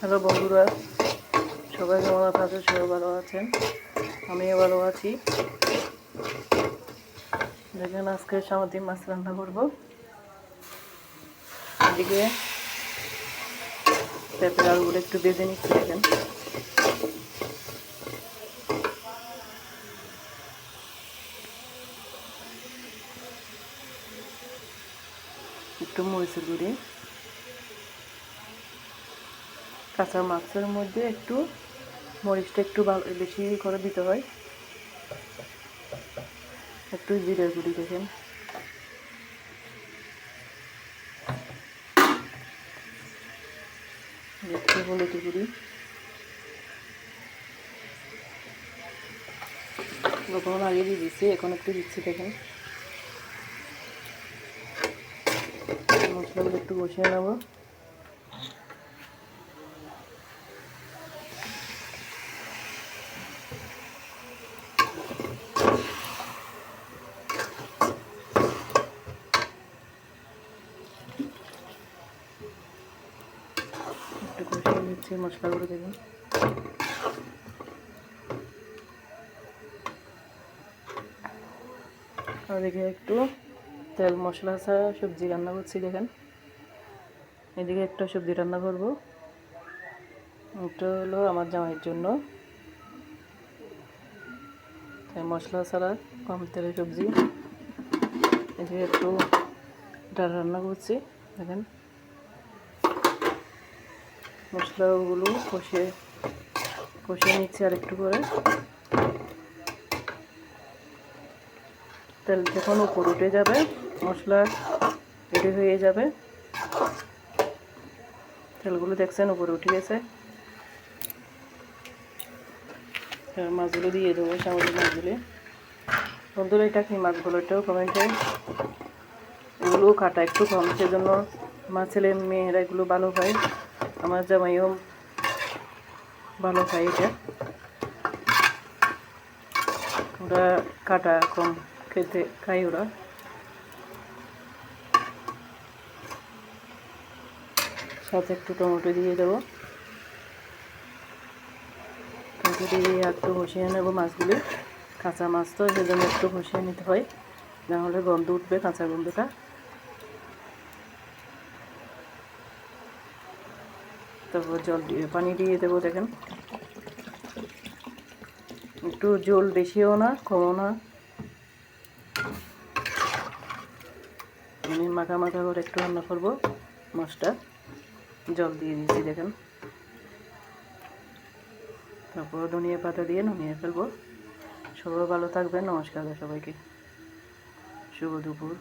Hello বন্ধুরা, সবাই কেমন আছেন? সবাই ভালো আছেন, আমিও ভালো আছি। দেখেন আজকে সামুদ্রিক মাছ রান্না করবো। এদিকে পেঁপের আলুগুলো একটু বেজে নিচ্ছি। দেখেন একটু মরিচের গুঁড়ি, কাঁচা মাছের মধ্যে একটু মরিচটা একটু বেশি করে দিতে হয়। একটু জিরের গুঁড়ি, দেখেন একটু হলুদের গুঁড়ি, লবণ আগে দিয়ে দিচ্ছি, এখন একটু দিচ্ছি। দেখেন মশলাগুলো একটু বসিয়ে নেব। একটু কষিয়ে নিচ্ছি মশলাগুলো। দেখুন ওদিকে একটু তেল মশলা ছাড়া সবজি রান্না করছি। দেখেন এদিকে একটা সবজি রান্না করব, এটা হলো আমার জামাইয়ের জন্য। তাই মশলা ছাড়া কম তেলের সবজি। এদিকে একটু ডাল রান্না করছি। দেখেন মশলাগুলো কষিয়ে নিচ্ছি আর একটু করে। তেল যখন উপর উঠে যাবে, মশলা রেডি হয়ে যাবে। তেলগুলো দেখছেন উপরে উঠে গেছে। মাছগুলো দিয়ে দেবো, সামুদ্রিক মাছগুলো। বন্ধুরা এটা কি মাছগুলো, এটাও কমেন্টে। এগুলো কাটা একটু কম, সেজন্য আমার ছেলে মেয়েরা এগুলো ভালো খায়, আমার জামাইও ভালো খায়। এটা ওরা কাটা কম খেতে খায় ওরা। সাথে একটু টমেটো দিয়ে দেবো। টমেটো দিয়ে একটু বসিয়ে নেবো মাছগুলি। কাঁচা মাছ তো সেজন্য একটু বসিয়ে নিতে হয়, নাহলে গন্ধ উঠবে, কাঁচা গন্ধটা। তারপর জল দিয়ে পানি দিয়ে দেবো। দেখেন একটু জল বেশিও না কমও না, মানে মাখা মাখা করে একটু রান্না করবো মাছটা। জল দিয়ে দিয়েছি। দেখেন তারপর ধনিয়া পাতা দিয়ে নামিয়ে ফেলবো। সবাই ভালো থাকবেন। নমস্কার সবাইকে, শুভ দুপুর।